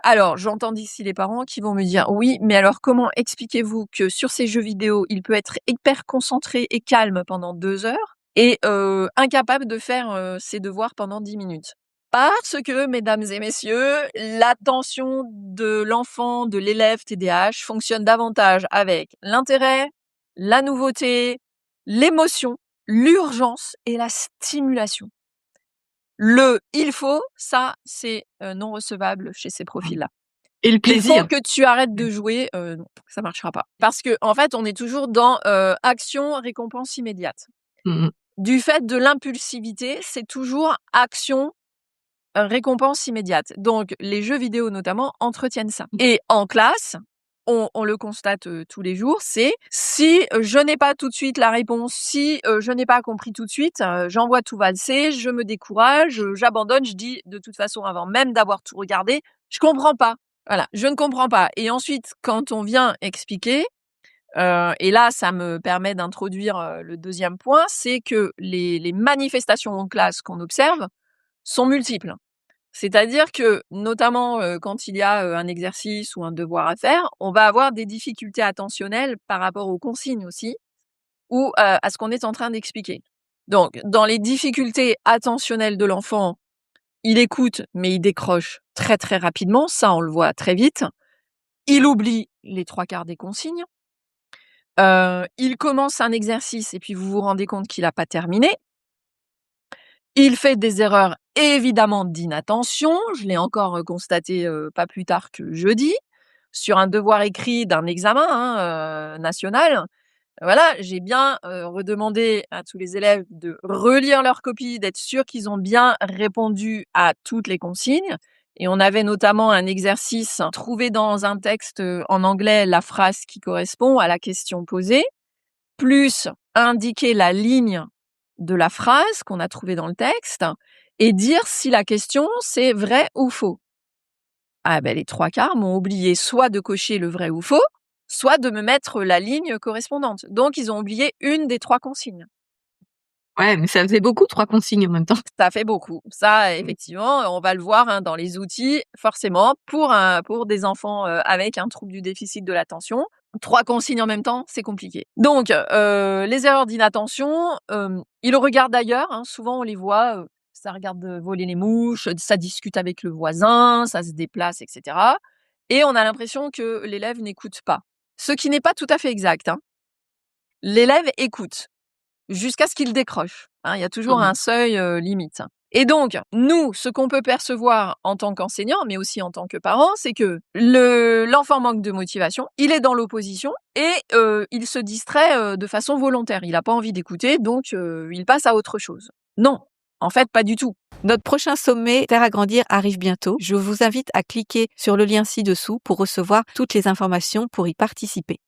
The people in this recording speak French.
Alors, j'entends d'ici les parents qui vont me dire: «Oui, mais alors comment expliquez-vous que sur ces jeux vidéo, il peut être hyper concentré et calme pendant 2 heures et incapable de faire, ses devoirs pendant 10 minutes?» Parce que, mesdames et messieurs, l'attention de l'enfant, de l'élève TDAH fonctionne davantage avec l'intérêt, la nouveauté, l'émotion, l'urgence et la stimulation. Le «il faut», ça, c'est, non recevable chez ces profils-là. Et le Il faut plaisir. que tu arrêtes de jouer, non, ça marchera pas. Parce qu'en fait, on est toujours dans, action, récompense immédiate. Mmh mh. Du fait de l'impulsivité, c'est toujours action, récompense immédiate. Donc les jeux vidéo notamment entretiennent ça. Et en classe, on le constate, tous les jours, c'est si, je n'ai pas tout de suite la réponse, si, je n'ai pas compris tout de suite, j'envoie tout valser, je me décourage, j'abandonne, je dis de toute façon avant même d'avoir tout regardé: «Je comprends pas». Voilà, je ne comprends pas et ensuite quand on vient expliquer, et là ça me permet d'introduire, le deuxième point, c'est que les manifestations en classe qu'on observe sont multiples. C'est-à-dire que, notamment, quand il y a, un exercice ou un devoir à faire, on va avoir des difficultés attentionnelles par rapport aux consignes aussi ou, à ce qu'on est en train d'expliquer. Donc dans les difficultés attentionnelles de l'enfant, il écoute, mais il décroche très, très rapidement, ça on le voit très vite. Il oublie les 3/4 des consignes. Il commence un exercice et puis vous vous rendez compte qu'il a pas terminé. Il fait des erreurs évidemment d'inattention. Je l'ai encore, constaté, pas plus tard que jeudi, sur un devoir écrit d'un examen, hein, national. Voilà, j'ai bien, redemandé à tous les élèves de relire leur copie, d'être sûrs qu'ils ont bien répondu à toutes les consignes et on avait notamment un exercice, trouver dans un texte, en anglais la phrase qui correspond à la question posée, plus indiquer la ligne de la phrase qu'on a trouvée dans le texte et dire si la question c'est vrai ou faux. Ah ben les 3/4 m'ont oublié soit de cocher le vrai ou faux, soit de me mettre la ligne correspondante. Donc ils ont oublié une des 3 consignes. Ouais, mais ça faisait beaucoup 3 consignes en même temps. Ça fait beaucoup. Ça, Mmh. effectivement, on va le voir, hein, dans les outils, forcément, pour des enfants, avec un trouble du déficit de l'attention, 3 consignes en même temps, c'est compliqué. Donc, les erreurs d'inattention, ils regardent ailleurs, hein, souvent on les voit, ça regarde, voler les mouches, ça discute avec le voisin, ça se déplace et cetera et on a l'impression que l'élève n'écoute pas. Ce qui n'est pas tout à fait exact, hein. L'élève écoute. Jusqu'à ce qu'il décroche, hein, il y a toujours Mmh. un seuil, limite et donc nous, ce qu'on peut percevoir en tant qu'enseignant, mais aussi en tant que parent, c'est que l'enfant manque de motivation, il est dans l'opposition et il se distrait, de façon volontaire. Il a pas envie d'écouter donc il passe à autre chose. Non, en fait, pas du tout. Notre prochain sommet Faire agrandir arrive bientôt. Je vous invite à cliquer sur le lien ci-dessous pour recevoir toutes les informations pour y participer.